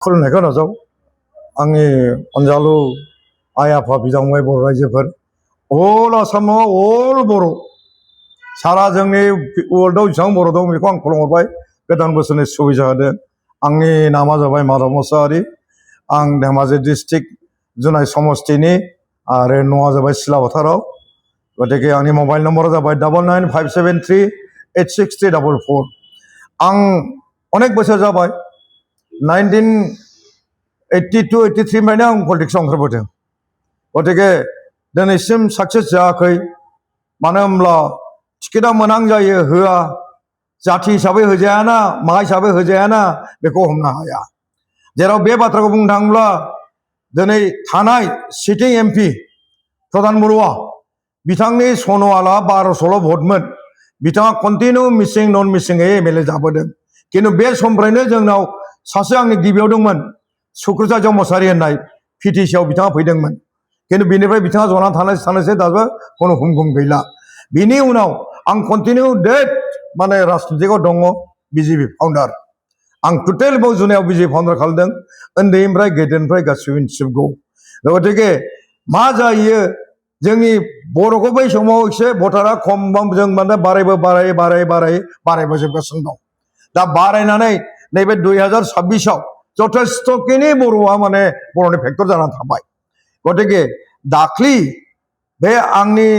खुलुमनायखौ नाजाव आंनि अनजालु आइ आफा बिदांबाय बर' रायजोफोर अल आसामाव अल बर' सारा जोंनि वर्ल्डआव जेसेबां बर' दं बेखौ आं खुलुमहरबाय गोदान बोसोरनि सुबिदा होदों। आंनि नामा जाबाय माधव मुसाहारि। आं धेमाजि डिस्ट्रिक्ट जुनाय समस्तिनि आरो न'आ जाबाय सिलाफोथाराव। गतिके आंनि मबाइल नम्बरा जाबाय 9957386344। आं अनेक बोसोर जाबाय 1982-83 माने आं पलिटिक्सआव ओंखारबोदों। गतिके दिनैसिम साक्सेस जायाखै। मानो होनब्ला टिकेटआ मोनां जायो होआ, जाथि हिसाबै होजायाना मा हिसाबै होजायाना बेखौ हमनो हाया। जेराव बे बाथ्राखौ बुंनो थाङोब्ला दिनै थानाय सिटिं एमपि प्रधान बरुवा बिथांनि सन'वाला 1200ल' भटमोन। बिथाङा कन्टिनिउ मिसिं नन मिसिङै एमएलए जाबोदों। खिन्थु बे समनिफ्रायनो जोंनाव सासे आंनि गिबियाव दंमोन सुकृता मोसाहारि होननाय पिटिसिआव बिथाङा फैदोंमोन। खिन्थु बिनिफ्राय बिथाङा जना थानायसै दाबो कोनो हुम गैला। बिनि उनाव आं कन्टिनिउ डेट माने राजनितिकआव दङ बिजेपि फाउन्डार। आं टटेल बाव जुनायाव बिजेपि फाउन्डार खालामदों उन्दैनिफ्राय गेदेरनिफ्राय गासिबो। गतिके मा जायो जोंनि बर'खौ बै समाव एसे भटारा खम जों माने बारायबोजोबगासिनो दं। दा बारायनानै नैबे 2026आव जथेस्थ'खिनि बर'आ माने बर'नि फेक्टर जानानै थाबाय। गतिके दाख्लि बे आंनि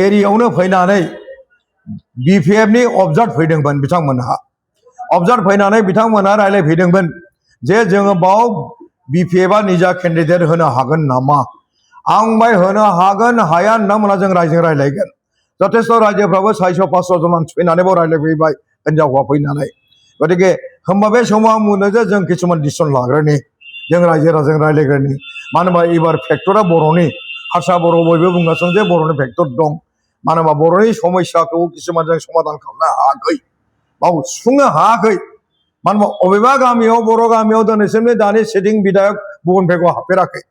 एरियायावनो फैनानै बिपिएफनि अबजार्भ फैदोंमोन बिथांमोनहा। अबजार्भ फैनानै बिथांमोनहा रायज्लायफैदोंमोन जे जोङो बाव बिपिएफआ निजा केन्डिडेट होनो हागोन नामा। आं बाय होनो हागोन हाया होनना जों रायजों रायज्लायगोन। जथेस्थ' रायजोफ्राबो 400-500 जन मानसि फैनानै बाव रायज्लायफैबाय हिनजाव हौवा फैनानै। गतिके होमबा बे समाव आं बुङो जे जों किसुमान डिसिसन लाग्रोनि, जों रायजो राजाजों रायज्लायग्रोनि। मानो होनबा एबार फेक्टरा बर'नि, हारसा बर' बयबो बुंगासिनो जे बर'नि फेक्टर दं। मानो होनबा बर'नि समस्याखौ किसुमान जों समाधान खालामनो हायाखै, बाव सुफुंनो हायाखै। मानो होनबा अबेबा गामियाव बर' गामियाव दिनैसिमनि दानि सिटिं बिधायक गुबुन फेगआव हाबफेराखै।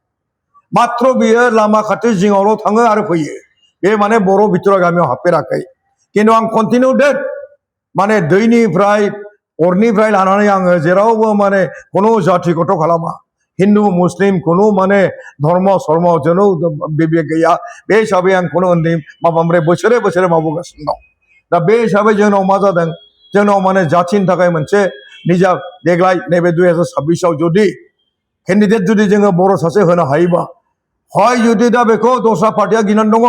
माथ्र बियो लामा खाथि जिङावल' थाङो आरो फैयो। बे माने बर' बिथोरा गामियाव हाबफेराखै। खिन्थु आं कन्टिनिउ डेट माने दैनिफ्राय अरनिफ्राय लानानै आङो जेरावबो माने खुनु जाथि गथ' खालामा। हिन्दु मुस्लिम खुनु माने धर्म सर्म जेनु बिबेक गैया। बे हिसाबै आं खुनु उन्दै माबानिफ्राय बोसोरे मावबोगासिनो दं। दा बे हिसाबै जोंनाव मा जादों, जोंनाव माने जाथिनि थाखाय मोनसे निजा देग्लाय नैबे 2026आव जुदि केन्डिडेट जुदि जोङो बर' सासे होनो हायोबा, हय जुदि दा बेखौ दस्रा पार्टिया गिनानै दङ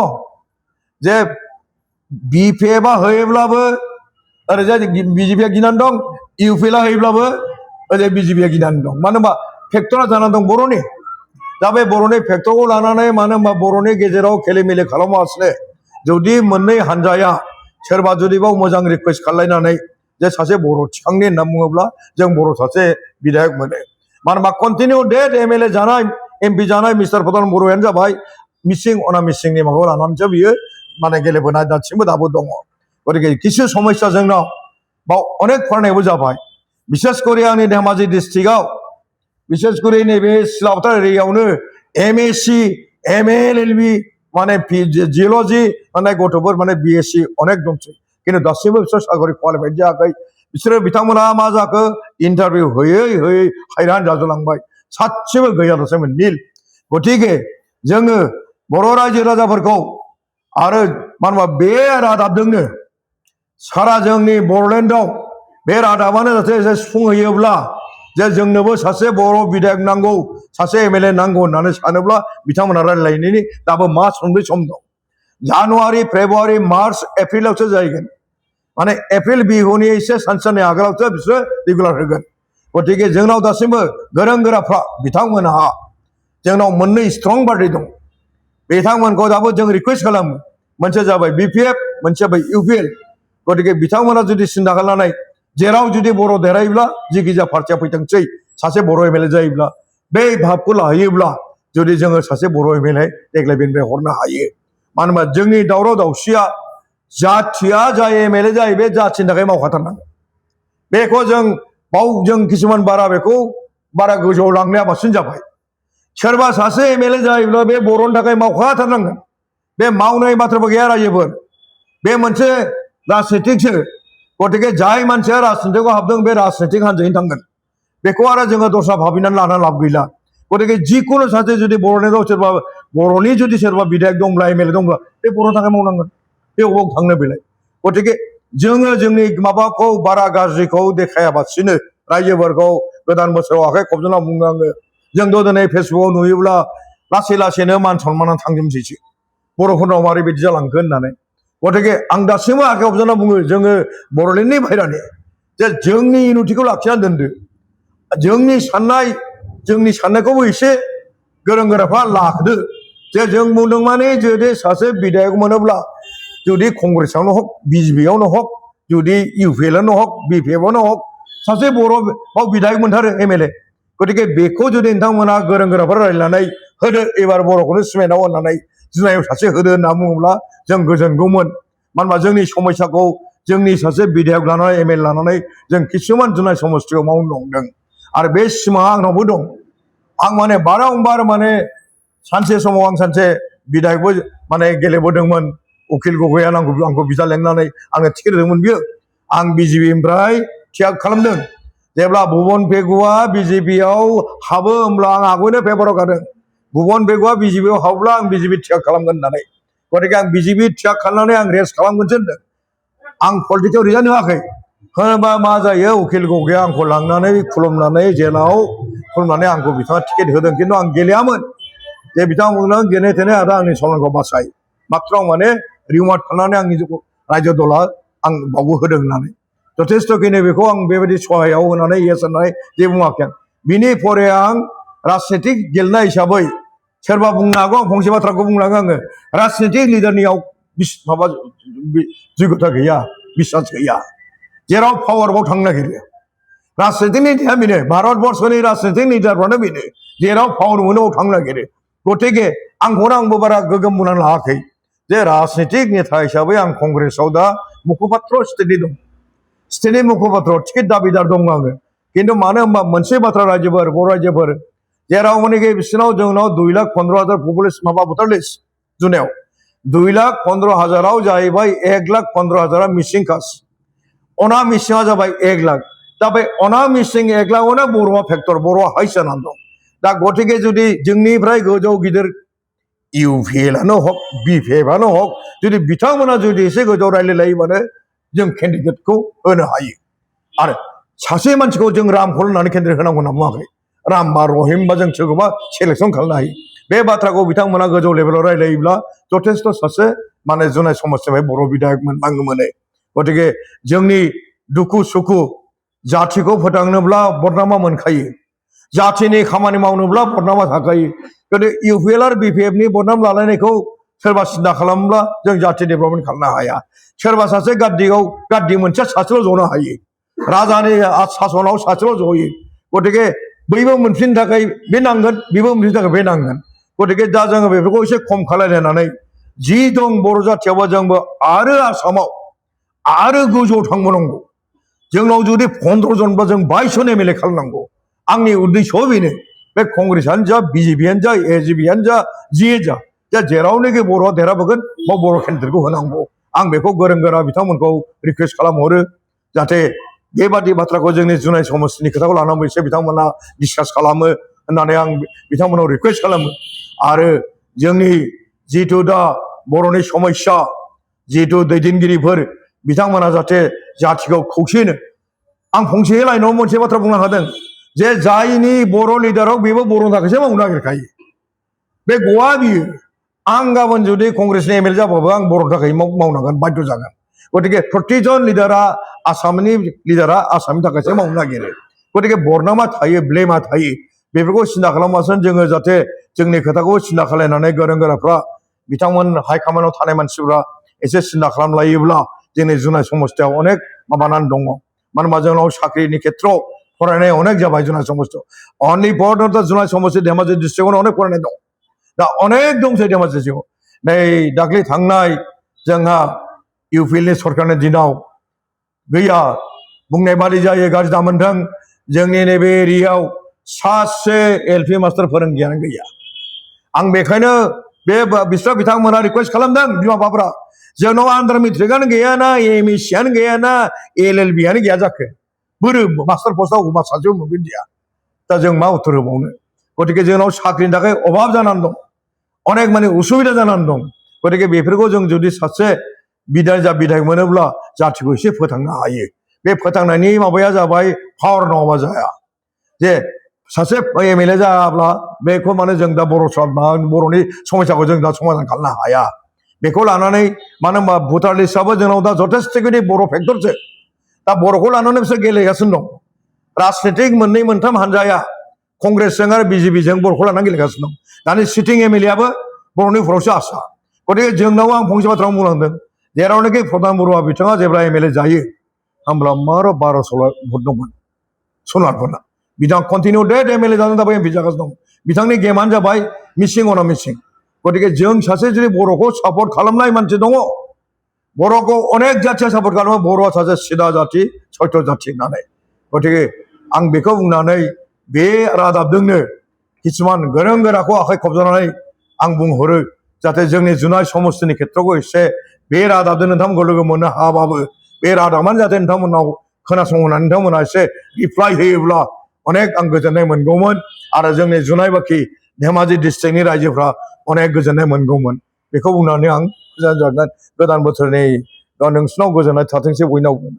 जे बिपिएफआ होयोब्लाबो ओरैजाय बिजेपिया गिनानै दं, इउपिएलआ होयोब्लाबो ओरै बिजेपिया गिनानै दं। मानो होनबा फेक्टरा जानानै दं बर'नि। दा बे बर'नि फेक्टरखौ लानानै मानो होनबा बर'नि गेजेराव खेलिमेलि खालामालासिनो जुदि मोननै हानजाया सोरबा जुदि बाव मोजां रिकुवेस्ट खालायनानै जे सासे बर' थिखांनि होनना बुङोब्ला जों बर' सासे बिधायक मोनो। मानो होनबा कन्टिनिउ डेट एमएलए जानाय एमपि जानाय मिस्टार प्रधान बरुवायानो जाबाय मिसिं अनामिसिंनि माबाखौ लानानैसो बियो माने गेलेबोनाय दाबो दङ। गतिके किसु समस्या जोंनाव बाव अनेक फरायनायबो जाबाय। बिसेस करि आंनि धेमाजि डिस्ट्रिक्टआव बिसेस करि नैबे सिलाफोथार एरियायावनो एमएससि एमएलएलबि माने जिअल'जि होननाय गथ'फोर माने बिएससि अनेक दंसै। खिन्थु दासिमबो बिसोर साकरि क्वालिफाइड जायाखै। बिथांमोना मा जाखो इन्टारभिउ होयै हैरान जाजोबलांबाय। सासेबो गैया दासिमबो निल। गतिके जोङो बर' रायजो राजाफोरखौ आरो मानो होनबा बे रादाबजोंनो सारा जोंनि बर'लेण्डआव बे रादाबानो जाहाथे एसे सुफुंहैयोब्ला जे जोंनोबो सासे बर' बिधायक नांगौ, सासे एमएलए नांगौ होननानै सानोब्ला बिथांमोना रायज्लायनायनि दाबो मास मोनब्रै सम दं। जानुवारि फेब्रुवारि मार्च एप्रिलावसो जाहैगोन। माने एप्रिल बिहुनि एसे सानसे आगोलावसो बिसोरो रेगुलार होगोन। गतिके जोंनाव दासिमबो गोरों गोराफ्रा बिथांमोनहा जोंनाव मोननै स्ट्रं पार्टि दं। बिथांमोनखौ दाबो जों रिकुवेस्ट खालामो। मोनसे जाबाय बिपिएफ, मोनसे जाबाय इउपिएल। गतिके बिथांमोना जुदि सिन्था खालामनानै जेराव जुदि बर' देरहायोब्ला जिखिजाया पार्टिया फैथोंसै सासे बर' एमएलए जायोब्ला बे भाबखौ लाहैयोब्ला जुदि जोङो सासे बर' एमएलए देग्लाय बेनिफ्राय हरनो हायो। मानो होनबा जोंनि दावराव दावसिया जाथिया जाय एमएलए जायो बे जाथिनि थाखाय मावखाथारनांगोन। बेखौ जों बाव जों किसुमान बारा गोजौआव लांनाया बांसिन जाबाय। सोरबा सासे एमएलए जायोब्ला बे बर'नि थाखाय मावखाथारनांगोन। बे मावनाय बाथ्राबो गैया रायजोफोर। बे मोनसे राजनितिकसो। गतिके जाय मानसिया राजनितिकआव हाबदों बे राजनितिक हान्जायैनो थांगोन। बेखौ आरो जोङो दस्रा भाबिनानै लाना लाब गैला गतिके जिखुनु सासे जुदि बर'नि राव सोरबा बर'नि जुदि सोरबा बिधायक दंब्ला एमएलए दंब्ला बे बर'नि थाखाय मावनांगोन बे अबाव थांनो बेलाय गतिके जोङो जोंनि माबाखौ बारा गाज्रिखौ देखायाबासिनो रायजोफोरखौ गोदान बोसोराव आखाइ खबजना बुंनाङो जोंथ' दिनै फेसबुकआव नुयोब्ला लासै लासैनो मान सनमाना थांजोबसैसो बर'फोरनाव मारै बिदि जालांखो होननानै गतिके आं दासिमबो आखाइ खबजना बुङो जोङो बर'लेण्डनि बाहेरानि जे जोंनि इउनिटिखौ लाखिनानै दोनदो जोंनि साननायखौबो एसे गोरों गोराफ्रा लाखदो जे जों बुंदों माने जुदि सासे बिधायक मोनोब्ला जुदि कंग्रेसआवनो हक बिजेपियावनो हक जुदि इउपिएलआवनो हक बिपिएफआवनो हक सासे बर' बिधायक मोनथारो एमएलए गतिके बेखौ जुदि नोंथांमोना गोरों गोराफोरा रायज्लायनानै होदो एबार बर'खौनो सिमायनाव होननानै जुनायाव सासे होदो होनना बुङोब्ला जों गोजोनगौमोन मानो होनबा जोंनि समस्याखौ जोंनि सासे बिधायक लानानै एमएलए लानानै जों किसुमान जुनाय समस्थियाव मावनो नंदों आरो बे सिमाङा आंनावबो दं आं माने बारंबार माने सानसे समाव आं सानसे बिधायकबो माने गेलेबोदोंमोन उकिल गगैया आंखौ बिदा लेंनानै आंनो टिकेट होदोंमोन बियो आं बिजेपिनिफ्राय थियाग खालामदों जेब्ला भुबन पेगुआ बिजेपियाव हाबो होमब्ला आं आगयनो पेपाराव गादों भुबन पेगुआ बिजेपियाव हाबोब्ला आं बिजेपि थियाग खालामगोन होननानै गतिके आं बिजेपि थियाग खालामनानै आं रेस्ट खालामगोनसो होनदों आं पलिटिक्सआव रिजाइन होआखै होनोबा मा जायो उकिल गगैया आंखौ लांनानै खुलुमनानै जेलाव खुलुमनानै आंखौ बिथाङा टिकेट होदों खिन्थु आं गेलेयामोन जे बिथाङा बुंदों गेले थेने आदा आंनि सनमानखौ बासाय मात्र माने रिमार्क खालामनानै आंनि रायजो दला आं बावबो होदों होननानै जथेस्थ'खिनि बेखौ आं बेबायदि सहायाव होनानै येस होननानै जेबो बुङाखै आं बिनि परे आं राजनितिक गेलेनाय हिसाबै सोरबा बुंनो हागौ आं फंसे बाथ्राखौ बुंलाङो आङो राजनितिक लिडारनियाव माबा जयगथा गैया बिसास गैया जेराव पावार बाव थांनो नागिरो राजनितिक नीतिया बेनो भारतबर्षनि राजनितिक लिडारफ्रानो बेनो जेराव पावार मोनो बाव थांनो नागिरो गतिके आंखौनो आंबो बारा गोगोम बुंनानै लायाखै जे राजनितिक नेता हिसाबै आं कंग्रेसआव दा मुखपात्र स्टेटनि दं स्टेटनि मुखपात्र टिकेट दाबिदार दं आङो खिन्थु मानो होनबा मोनसे बाथ्रा रायजोफोर बर' रायजोफोर जेराव मानेकि बिसोरनाव जोंनाव 2,15,000 पपुलेसन माबा भटार लिस्ट जुनायाव 2,15,000 जाहैबाय 1,15,000 मिसिं कास्ट अनामिसिङा जाबाय 1 लाख दा बे अनामिसिं 1 लाखआवनो बर'आ फेक्टर बर'आ हाइस जानानै दं दा गतिके जुदि जोंनिफ्राय गोजौ गिदिर इउपिएलआनो हक बिपिएफआनो हक जुदि बिथांमोना जुदि एसे गोजौ रायलायलायोबानो जों केन्डिडेटखौ होनो हायो आरो सासे मानसिखौ जों रामखौ होननानै केन्डिडेट होनांगौ होनना बुङाखै राम बा रहिम बा जों सोरखौबा सेलेक्सन खालामनो हायो बे बाथ्राखौ बिथांमोना गोजौ लेभेलाव रायलायोब्ला जथेस्थ' सासे माने जुनाय समाजनिफ्राय बर' बिधायक मोननांगौ मोनो गतिके जोंनि दुखु सुखु जाथिखौ फोथांनोब्ला बदनामा मोनखायो जाथिनि खामानि मावनोब्ला बदनामा थाखायो गोदो इउपिएल आरो बिपिएफनि बदनाम लालायनायखौ सोरबा सिन्था खालामोब्ला जों जाथि डेभेलपमेन्ट खालामनो हाया सोरबा सासे गाद्दि मोनसे सासेल' जनो हायो राजानि सासनाव सासेल' जयो गतिके बैबो मोनफिननो थाखाय बे नांगोन बेबो मोनफिननो थाखाय बे नांगोन गतिके दा जोङो बेफोरखौ एसे खम खालायलायनानै जि दं बर' जाथियावबा जोंबो आरो आसामाव आरो गोजौआव थांबावनांगौ जोंनाव जुदि 15 जनबा जों 22 जन एमएलए खालामनांगौ आंनि उद्देश्यआ बेनो बे कंग्रेसआनो जा बिजेपियानो जा एजिपियानो जा जिए जा जेरावनोखि बर'आ देरहाबोगोन बाव बर' केन्डिडेटखौ होनांगौ आं बेखौ गोरों गोरा बिथांमोनखौ रिकुवेस्ट खालामहरो जाहाथे बेबादि बाथ्राखौ जोंनि जुनाय समस्थिनि खोथाखौ लानानै एसे बिथांमोना डिसकास खालामो होननानै आं बिथांमोनाव रिकुवेस्ट खालामो आरो जोंनि जिथु दा बर'नि समस्या जिथु दैदेनगिरिफोर बिथांमोना जाहाथे जाथिखौ खौसेनो आं फंसे लाइनाव मोनसे बाथ्रा बुंनो हादों जे जायनि बर' लिडाराव बेबो बर'नि थाखायसो मावनो नागिरखायो बे गवा बियो आं गाबोन जुदि कंग्रेसनि एमएलए जाबाबो आं बर'नि थाखाय मावनांगोन बाध्य जागोन गतिके प्रतिजन लिडारा आसामनि लिडारा आसामनि थाखायसो मावनो नागिरो गतिके बदनामा थायो ब्लेमा थायो बेफोरखौ सिन्था खालामबासो जोङो जाहाथे जोंनि खोथाखौ सिन्था खालामनानै गोरों गोराफ्रा बिथांमोन हाइकमान्डआव थानाय मानसिफ्रा एसे सिन्था खालामलायोब्ला जोंनि जुनाय समस्थियाव अनेक माबानानै दङ मानो होनबा जोंनाव साख्रिनि खेथ्रआव फरायनाय अनेक जाबाय जुनाय समस्थियाव अनलि फर जुनाय समस्ति धेमाजि डिस्ट्रिक्टआवनो अनेक फरायनाय दं दा अनेक दंसै धेमाजि डिस्ट्रिक्टआव नै दाख्लै थांनाय जोंहा इउपिएलनि सरकारनि दिनाव गैया बुंनाय बादि जायो गाज्रि दामोनथों जोंनि नैबे एरियायाव सासे एलपि मास्टार फोरोंगिरियानो गैया आं बेखायनो बे बिथांमोना रिकुवेस्ट खालामदों बिमा बिफाफ्रा जोंनाव आन्दार मेट्रिकआनो गैयाना एमएससियानो गैयाना एलएलबियानो गैया जाखो बोरो मास्टार पस्टआव अबा सासेयाव मोनगोन दिया दा जों मा उत्तर होबावनो गतिके जोंनाव साख्रिनि थाखाय अभाब जानानै दं अनेक माने उसुबिदा जानानै दं गतिके बेफोरखौ जों जुदि सासे बिधायक मोनोब्ला जाथिखौ एसे फोथांनो हायो बे फोथांनायनि माबाया जाबाय पावार नङाबा जाया जे सासे एमएलए जाब्ला बेखौ माने जों दा बर'नि समस्याखौ जों दा समाधान खालामनो हाया बेखौ लानानै मानो होनबा भटार लिस्टआबो जोंनाव दा जथेस्थ'खिनि बर' फेक्टरसो दा बर'खौ लानानै बिसोर गेलेगासिनो दं राजनितिक मोननै मोनथाम हानजाया कंग्रेसजों आरो बिजेपिजों बर'खौ लानानै गेलेगासिनो दं दानि सिटिं एमएलएआबो बर'नि भटावसो आसा गतिके जोंनाव आं फंसे बाथ्रा बुंलांदों जेरावनोखि प्रधान बरुवा बिथाङा जेब्ला एमएलए जायो होमब्ला मारो 1200 भट दंमोन सनारफोरना बिथाङा कन्टिनिउ डेट एमएलए जानो दाबो एमपि जागासिनो दं बिथांनि गेमानो जाबाय मिसिं अना मिसिं गतिके जों सासे जुदि बर'खौ सापर्ट खालामनाय मानसि दङ बर'खौ अनेक जाथिया सापर्ट खालामो बर'आ सासे सिदा जाथि सयथ' जाथि होननानै गतिके आं बेखौ बुंनानै बे रादाबजोंनो किसुमान गोरों गोराखौ आखाइ खबजानानै आं बुंहरो जाहाथे जोंनि जुनाय समस्तिनि खेत्रखौ एसे बे रादाबजों नोंथांमोनखौ लोगो मोननो हाबाबो बे रादाबानो जाहाथे नोंथांमोनाव खोनासंहोनानै नोंथांमोना एसे रिप्लाइ होयोब्ला अनेक आं गोजोननाय मोनगौमोन आरो जोंनि जुनाय बाखि धेमाजि डिस्ट्रिक्टनि रायजोफ्रा अनेक गोजोननाय मोनगौमोन बेखौ बुंनानै आं गोदान बोसोरनि नोंसिनाव गोजोननाय थाथोंसै बयनावबो